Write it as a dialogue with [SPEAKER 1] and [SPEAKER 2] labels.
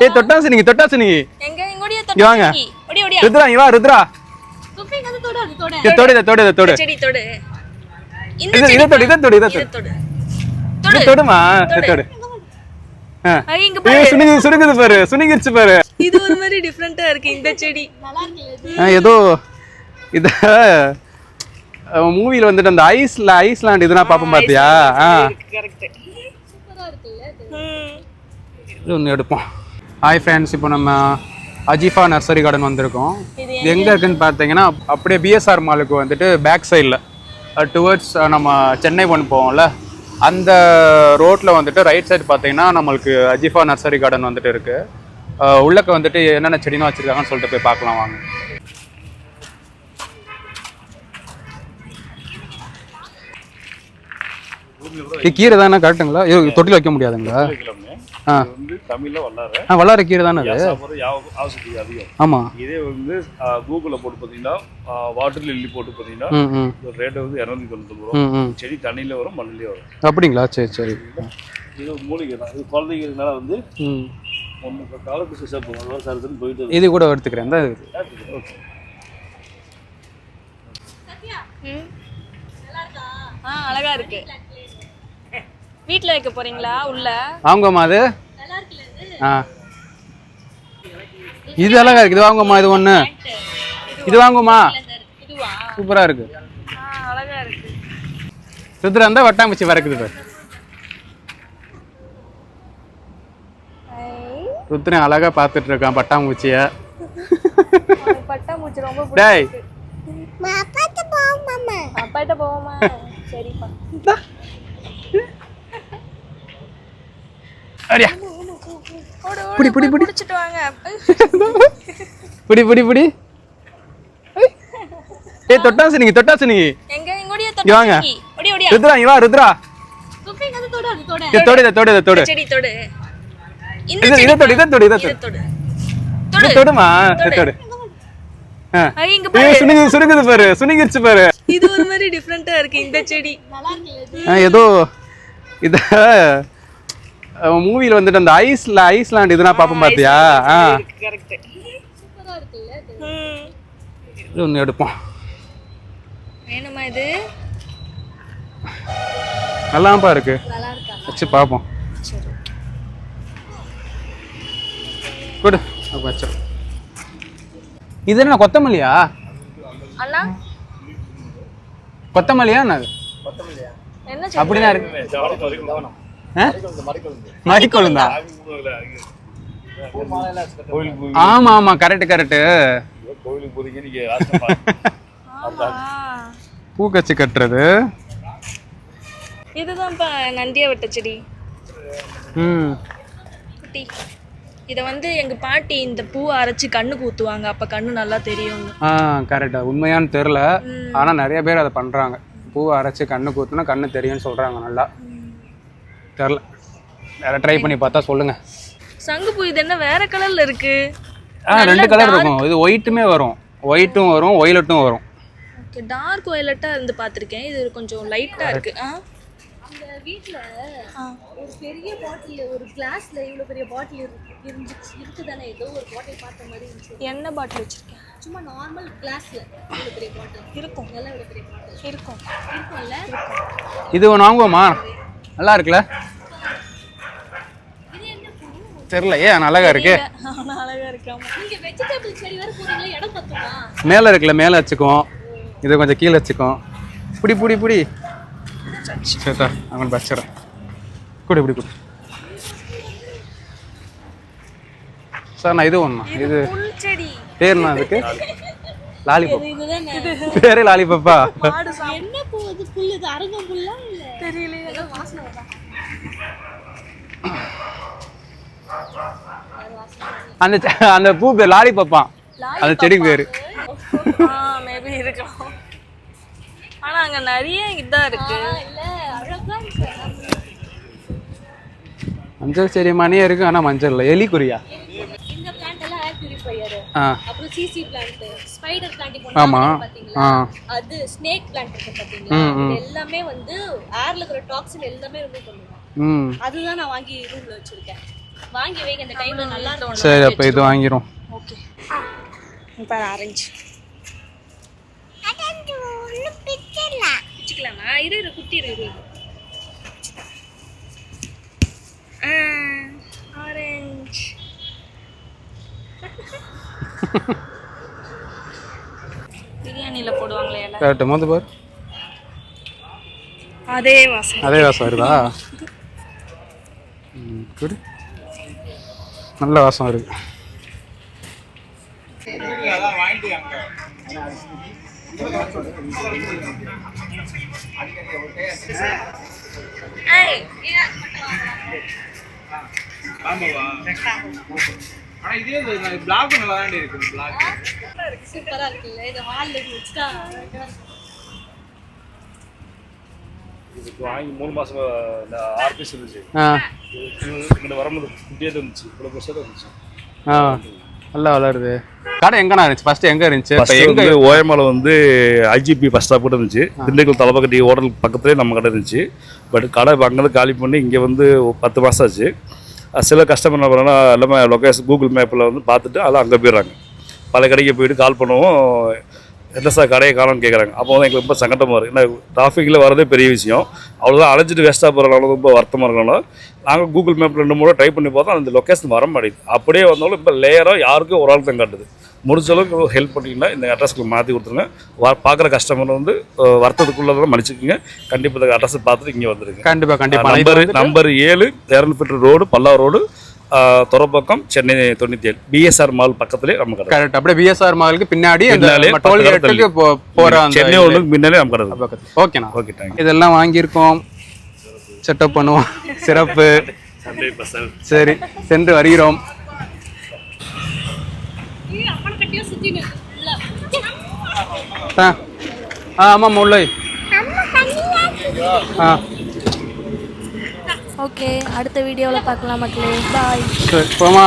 [SPEAKER 1] ஏய் தொட்டாசு நீங்க
[SPEAKER 2] எங்க இங்கோடியே தொட்டாசு ஓடி
[SPEAKER 1] ருத்ரா இங்க வா ருத்ரா
[SPEAKER 2] சுப்பி கது தொடு
[SPEAKER 1] செடி தொடு
[SPEAKER 2] இந்த செடி
[SPEAKER 1] இத தொடு தொடுமா தொடு
[SPEAKER 2] இங்க பாரு
[SPEAKER 1] சுருங்குது பாரு சுருங்கிருச்சு பாரு
[SPEAKER 2] இது ஒரு மாதிரி டிஃபரண்டா இருக்கு இந்த செடி நல்லா இருக்குல
[SPEAKER 1] ஏதோ இத மூவில வந்துட்டு அந்த ஐஸ்லாண்ட் இதெல்லாம் பாப்போம் பாத்தியா
[SPEAKER 2] கரெக்ட் சூப்பரா இருக்குல்ல
[SPEAKER 1] இது ஒன்னு எடுப்போம். ஹாய் ஃப்ரெண்ட்ஸ், இப்போ நம்ம அஜிஃபா நர்சரி கார்டன் வந்திருக்கோம். இது எங்கே இருக்குன்னு பார்த்தீங்கன்னா அப்படியே பிஎஸ்ஆர் மாலுக்கு வந்துட்டு பேக் சைடில் டுவர்ட்ஸ் நம்ம சென்னை ஒன் போவோம்ல அந்த ரோட்டில் வந்துட்டு ரைட் சைடு பார்த்தீங்கன்னா நம்மளுக்கு அஜிஃபா நர்சரி கார்டன் வந்துட்டு இருக்குது. உள்ளக்க வந்துட்டு என்னென்ன செடினா வச்சுருக்காங்கன்னு சொல்லிட்டு போய் பார்க்கலாம் வாங்க. கீரை தானே கரெக்டுங்களா? தொட்டில் வைக்க முடியாதுங்களா? வல்லார கீரை தானே அது? ஆமா.
[SPEAKER 3] இதே வந்து கூகுள்ல போட்டு பாத்தீங்கன்னா வாட்டர் லில்லி போட்டு பாத்தீங்கன்னா ரேட் வந்து 290 ரூபா. செடி தண்ணியில வரும் மண்ணிலே வரும்.
[SPEAKER 1] அப்படிங்களா? சரி சரி.
[SPEAKER 3] இது மூலிகை தான். இது குழந்தைங்கனால வந்து ஒன்னு காலத்துக்கு சாப்பிடுவோம். சரதுன்னு போயிட்டு
[SPEAKER 1] இது கூட எடுத்துக்கிறேன். தான்
[SPEAKER 3] ஓகே.
[SPEAKER 2] நல்லா இருக்கா? அழகா இருக்கு. வீட்ல வைக்க போறீங்களா? உள்ள
[SPEAKER 1] வாங்கம்மா. அது
[SPEAKER 2] நல்லா இருக்குல இது?
[SPEAKER 1] இது அழகா இருக்கு. இது வாங்கம்மா. இது ஒண்ணு இது வாங்கம்மா.
[SPEAKER 2] இதுவா?
[SPEAKER 1] சூப்பரா இருக்கு.
[SPEAKER 2] அழகா இருக்கு.
[SPEAKER 1] சுத்துற அந்த வட்டாம்பூச்சி வரக்குது பாரு. சுத்துறேன் அழகா பாத்துட்டு இருக்கான் பட்டாம்பூச்சிய.
[SPEAKER 2] பட்டாம்பூச்சி ரொம்ப
[SPEAKER 1] டேய்
[SPEAKER 2] அப்பாட்ட போவோம் மாமா. அப்பாட்ட போவோமா? சரிப்பா.
[SPEAKER 1] அடியா புடி புடி புடி
[SPEAKER 2] புடிச்சிட்டு வாங்க.
[SPEAKER 1] புடி புடி புடி. ஏய் தொட்டாசு நீங்க
[SPEAKER 2] எங்க இங்கோடியே
[SPEAKER 1] வாங்க.
[SPEAKER 2] ஓடி
[SPEAKER 1] ருத்ரா இங்க வா ருத்ரா.
[SPEAKER 2] சுப்பி கது தொடு
[SPEAKER 1] தொடு
[SPEAKER 2] செடி தொடு
[SPEAKER 1] இத தொடு தொடுமா தொடு.
[SPEAKER 2] இங்க பாரு
[SPEAKER 1] சுருங்குது பாரு சுருங்கிருச்சு பாரு.
[SPEAKER 2] இது ஒரு மாதிரி டிஃபரண்டா இருக்கு இந்த செடி. நல்லா இருக்குல?
[SPEAKER 1] ஏதோ இத மூவில வந்துட்டு அந்த ஐஸ்லாண்ட் இதெல்லாம் பாப்போம் பாத்தியா
[SPEAKER 2] கரெக்ட். சூப்பரா இருக்குல்ல?
[SPEAKER 1] இது ஒன்னு எடுப்போம்.
[SPEAKER 2] வேணுமா இது?
[SPEAKER 1] நல்லாம்பா இருக்கு.
[SPEAKER 2] நல்லா இருக்கா?
[SPEAKER 1] வச்சு பாப்போம்.
[SPEAKER 2] சரி
[SPEAKER 1] குடு வச்சு. இது என்ன கொத்தமல்லியா?
[SPEAKER 2] அண்ணா
[SPEAKER 1] கொத்தமல்லியா என்னது?
[SPEAKER 2] என்ன செடி?
[SPEAKER 1] அப்படிதான் இருக்கு. மறிக்கொழுந்தா? ஆமா ஆமா கரெக்ட்.
[SPEAKER 3] கோயிலுக்கு போறீங்க நீங்க.
[SPEAKER 1] பூக்கச்சி கட்டுறது
[SPEAKER 2] இதுதான்ப்பா நந்தியா வெட்ட செடி. குட்டி இதை வந்து எங்க பாட்டி இந்த பூவை அரைச்சி கண்ணுக்கு ஊத்துவாங்க. அப்ப கண்ணு நல்லா தெரியும்.
[SPEAKER 1] கரெக்டா. உண்மையானு தெரியல, ஆனா நிறைய பேர் அதை பண்றாங்க. பூவை அரைச்சி கண்ணுக்கு ஊத்துனா கண்ணு தெரியும்னு சொல்றாங்க. நல்லா தெரியல, வேற ட்ரை பண்ணி பார்த்தா சொல்லுங்க.
[SPEAKER 2] சங்குப்பூ இது என்ன வேற கலர்ல இருக்கு?
[SPEAKER 1] ரெண்டு கலர் இருக்கும். இது ஒயிட்டுமே வரும், ஒயிட்டும் வரும், ஒயிலட்டும் வரும்.
[SPEAKER 2] ஓகே, டார்க் வயலட்டா இருந்து பார்த்திருக்கேன். இது கொஞ்சம் லைட்டா இருக்கு.
[SPEAKER 4] அந்த வீட்ல ஒரு பெரிய பாட்டில், ஒரு கிளாஸ்ல இவ்வளவு பெரிய பாட்டில் இருக்குதானே? ஏதோ ஒரு பாட்டில் பார்த்த மாதிரி இருந்துச்சு.
[SPEAKER 2] என்ன பாட்டில் வச்சிருக்கேன்?
[SPEAKER 4] சும்மா நார்மல் கிளாஸ்ல இவ்வளவு பெரிய பாட்டில்
[SPEAKER 2] இருக்கும்.
[SPEAKER 4] நல்லா இவ்வளவு பெரிய பாட்டில்
[SPEAKER 2] இருக்கும்ல?
[SPEAKER 1] இது ஒன்று வாங்குவோமா? நல்லா இருக்குல்ல? தெரியல, ஏன் அழகா இருக்கு.
[SPEAKER 2] அழகா இருக்காம.
[SPEAKER 4] நீங்க வெஜிடபிள் செடி வேற போறீங்களா? இடம் பத்துமா?
[SPEAKER 1] மேல இருக்குல்ல, மேல வச்சுக்கோம். இது கொஞ்சம் கீழே வச்சுக்கோம். புடி புடி புடி. சரி அவன் வச்சுறேன். குடி குடி குடி. சார் நான் இது ஒண்ணா, இது
[SPEAKER 2] செடி
[SPEAKER 1] பேர்னா அதுக்கு லாலிபாப்.
[SPEAKER 4] இதுதானே
[SPEAKER 1] பேரே லாலிபாப்பா?
[SPEAKER 4] என்ன பூ இது? புல்லு இது? அரங்கம் புல்லா இல்ல?
[SPEAKER 2] தெரியலையே.
[SPEAKER 4] ஏதோ வாசனை வருதா?
[SPEAKER 1] அந்த பூ பேர் லாலிபாப்பா. அந்த செடிக்கு பேரு
[SPEAKER 2] மேபி இருக்கலாம். ஆனா அங்க நிறைய இதா இருக்கு.
[SPEAKER 4] இல்ல அழகா இருக்கு.
[SPEAKER 1] மஞ்சள் செடி மாதிரியே இருக்கு, ஆனா மஞ்சள் இல்ல. எலிக்குறியா?
[SPEAKER 4] இந்த பிளான்ட் எல்லாம் ஏர் பியூரிஃபையர். அப்புறம் சிசி பிளான்ட், ஸ்பைடர் பிளான்ட் பாத்தீங்களா? அது ஸ்னேக் பிளான்ட் இருக்கு பாத்தீங்களா? இது எல்லாமே வந்து ஏர்ல இருக்கிற டாக்ஸின் எல்லாமே ரிமூவ் பண்ணுவாங்க. அதுதான் நான் வாங்கி ரூம்ல வச்சிருக்கேன். வாங்கி வைங்க இந்த டைம்ல நல்லா இருக்கும்.
[SPEAKER 1] சரி அப்போ இது வாங்கிரும்.
[SPEAKER 2] ஓகே இப்போ ஆரஞ்சு பிச்சுக்கலாமா? இரு குட்டி இரு. ஆரஞ்சு பிரியாணியில போடுவாங்களே எல்லாம்.
[SPEAKER 1] கரெக்ட். மொதல் பார்.
[SPEAKER 2] அதே வாசம்
[SPEAKER 1] வருதா? குடி. நல்ல வாசம் இருக்கு.
[SPEAKER 4] சூப்பரா இருக்குல்ல இது ஹால்ல வச்சுட்டா.
[SPEAKER 3] இதுக்கு வாங்கி 3 மாசம் இந்த ஆர்பிஎஸ் இருந்துச்சு. இங்கே வரும்போது குட்டியே இருந்துச்சு, இவ்வளோ பெருசாக இருந்துச்சு.
[SPEAKER 1] நல்லா வளருது. கடை எங்கண்ணா இருந்துச்சு ஃபர்ஸ்ட்? எங்கே இருந்துச்சு?
[SPEAKER 3] இப்போ எங்கே ஓயமால வந்து ஐஜிபி ஃபஸ்ட் ஸ்டாப் கூட இருந்துச்சு. திண்டுக்கல் தலைப்பக்கட்டி ஹோட்டல் பக்கத்துலேயே நம்ம கடை இருந்துச்சு. பட் கடை அங்கேருந்து காலி பண்ணி இங்கே வந்து 10 மாதம் ஆச்சு. சில கஸ்டமர் என்ன பண்ணாங்கன்னா எல்லாமே லொக்கேஷன் கூகுள் மேப்பில் வந்து பார்த்துட்டு அதெல்லாம் அங்கே போயிடுறாங்க. பல கடைக்கு போயிட்டு கால் பண்ணுவோம், என்ன சார் கடையை காணோன்னு கேட்குறாங்க. அப்போ வந்து எங்களுக்கு ரொம்ப சங்கடமாக இருக்குது. ஏன்னா டிராஃபிக்கில் வரதே பெரிய விஷயம். அவ்வளோதான் அழைச்சிட்டு வேஸ்ட்டாக போகிறனால ரொம்ப வருத்தமாக இருக்கனால நாங்கள் கூகுள் மேப்பில் 2 முறை ட்ரை பண்ணி பார்த்தோம், அந்த லொக்கேஷன் வர மாட்டேங்குது. அப்படியே வந்தாலும் இப்போ லேயராக யாருக்கும் ஒரு ஆள் தான் காட்டுது. முடிஞ்ச அளவுக்கு ஹெல்ப் பண்ணிங்கன்னா இந்த அட்ரஸ்க்கு மாற்றி கொடுத்துருங்க. பார்க்குற கஸ்டமர் வந்து வருத்தத்துக்குள்ளதான் மன்னிச்சுக்கோங்க. கண்டிப்பாக இந்த அட்ரஸ் பார்த்துட்டு இங்கே வந்துருங்க.
[SPEAKER 1] கண்டிப்பாக.
[SPEAKER 3] நம்பர் 7 200 ரோடு பல்லாவ் ரோடு துறப்பக்கம் சென்னை 97 பிஎஸ்ஆர் மால் பக்கத்துலேயே நம்ம கடை.
[SPEAKER 1] கரெக்ட். அப்படியே பிஎஸ்ஆர் மாலுக்கு பின்னாடி டோல்கேட்டுக்கு போகிற
[SPEAKER 3] சென்னை ஒன்றுக்கு முன்னாலே நம்ம கடை.
[SPEAKER 1] ஓகேண்ணா. Okay thank you. இதெல்லாம் வாங்கியிருக்கோம், செட்டப் பண்ணுவோம். சிறப்பு. சரி சென்று வருகிறோம். ஆமாம் முல்லை.
[SPEAKER 4] ஓகே அடுத்த வீடியோவில் பார்க்கலாம் மக்களே. பாய்.
[SPEAKER 1] சரி போமா.